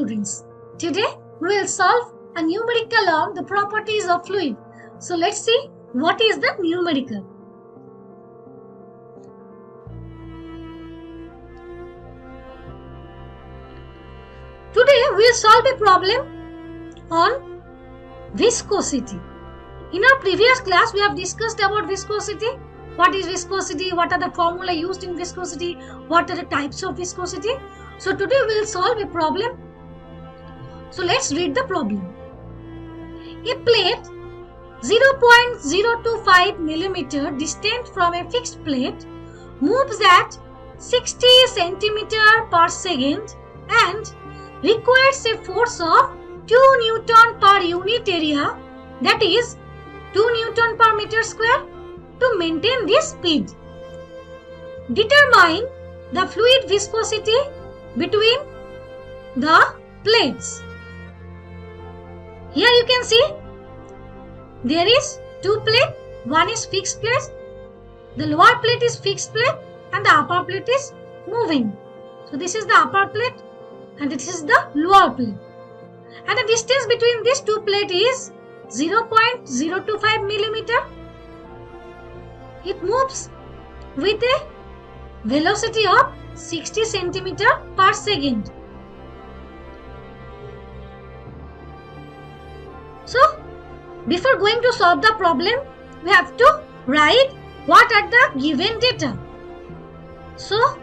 students. Today we will solve a numerical on the properties of fluid. So let's see what is the numerical. Today we will solve a problem on viscosity. In our previous class we have discussed about viscosity. What is viscosity? What are the formula used in viscosity? What are the types of viscosity? So today we will solve a problem. So let's read the problem. A plate 0.025 millimeter distant from a fixed plate moves at 60 centimeter per second and requires a force of 2 Newton per unit area, that is 2 Newton per meter square, to maintain this speed. Determine the fluid viscosity between the plates. Here you can see there is two plates. One is fixed plate. The lower plate is fixed plate and the upper plate is moving. So this is the upper plate and this is the lower plate. And the distance between these two plates is 0.025 millimeter. It moves with a velocity of 60 centimeter per second. So, before going to solve the problem, we have to write what are the given data. So,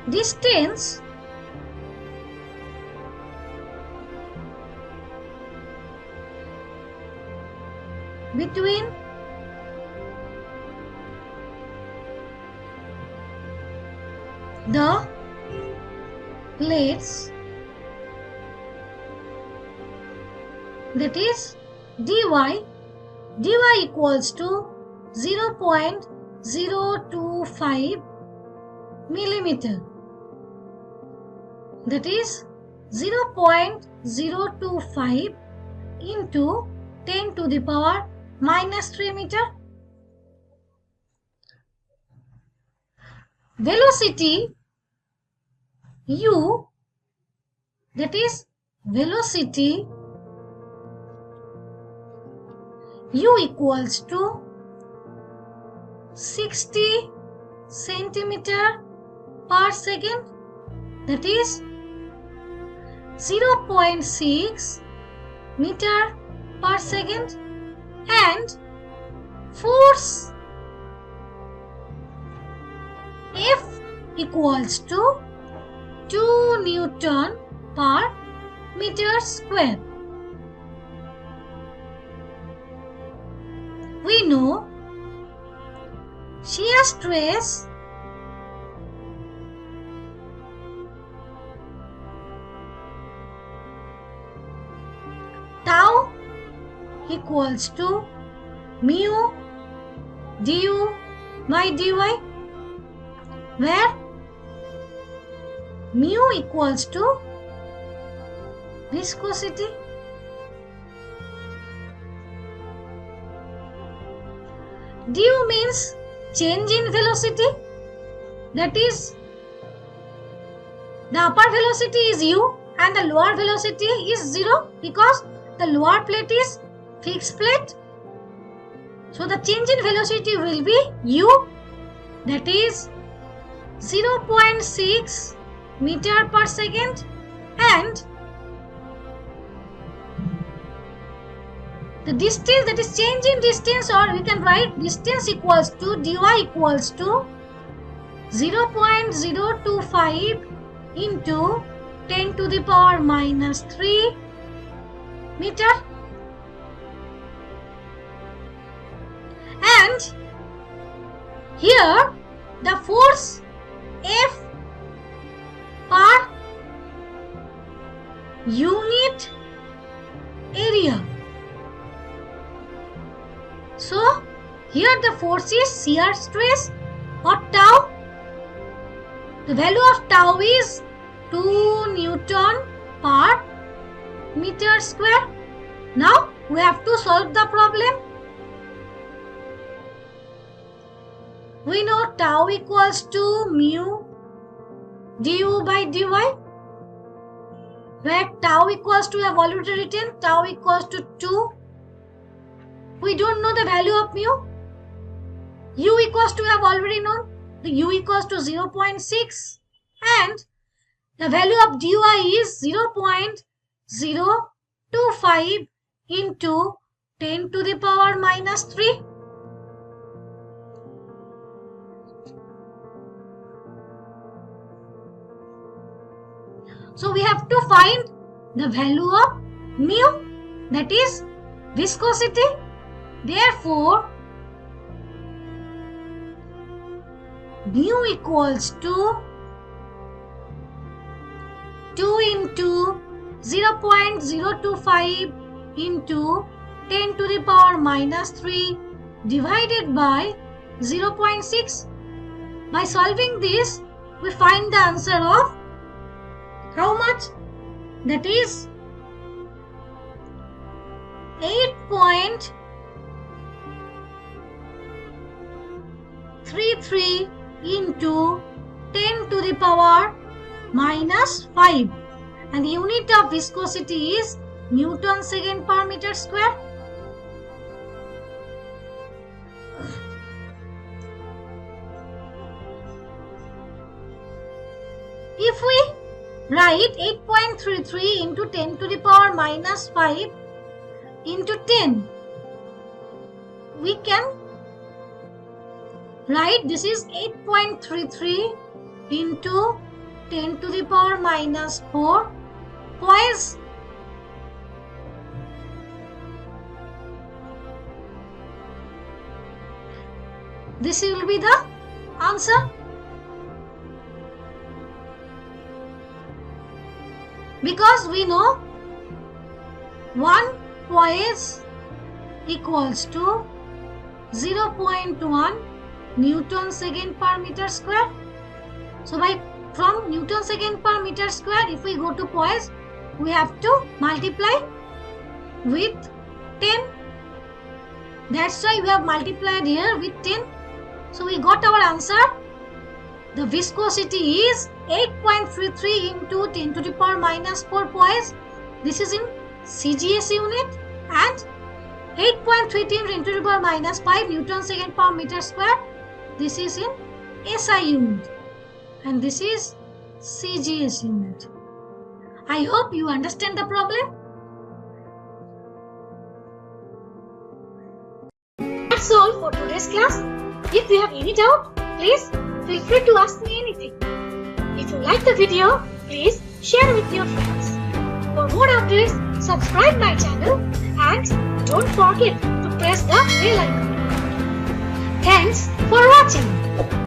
distance between the plates, that is dy equals to 0.025 millimeter, that is 0.025 into 10 to the power minus 3 meter. Velocity u, that is velocity u equals to 60 centimeter per second, that is 0.6 meter per second, and force F equals to 2 Newton per meter square. We know shear stress tau equals to mu du by dy, where mu equals to viscosity. Du means change in velocity, that is the upper velocity is u and the lower velocity is 0 because the lower plate is fixed plate. So the change in velocity will be u, that is 0.6 meter per second, and the distance, that is change in distance, or we can write distance equals to dy equals to 0.025 into 10 to the power minus 3 meter, and here the force F per unit area. So here the force is shear stress or tau. The value of tau is 2 Newton per meter square. Now we have to solve the problem. We know tau equals to mu du by dy, where tau equals to, we have already written tau equals to 2. We don't know the value of mu. U equals to, we have already known, the u equals to 0.6, and the value of dy is 0.025 into 10 to the power minus 3. So we have to find the value of mu, that is viscosity. Therefore, mu equals to 2 into 0.025 into 10 to the power minus 3 divided by 0.6. By solving this, we find the answer of how much? That is 8.33 into 10 to the power minus 5, and the unit of viscosity is Newton second per meter square. If we write 8.33 into 10 to the power minus 5 into 10, we can write this is 8.33 into 10 to the power minus 4 poise. This will be the answer. Because we know 1 poise equals to 0.1 Newton second per meter square. So from Newton second per meter square, if we go to poise, we have to multiply with 10. That's why we have multiplied here with 10. So we got our answer. The viscosity is 8.33 into 10 to the power minus 4 poise. This is in CGS unit, and 8.33 into 10 to the power minus 5 Newton second per meter square. This is in SI unit, and this is CGS unit. I hope you understand the problem. That's all for today's class. If you have any doubt, please feel free to ask me anything. If you like the video, please share with your friends. For more updates, subscribe my channel and don't forget to press the bell icon. Thanks for watching.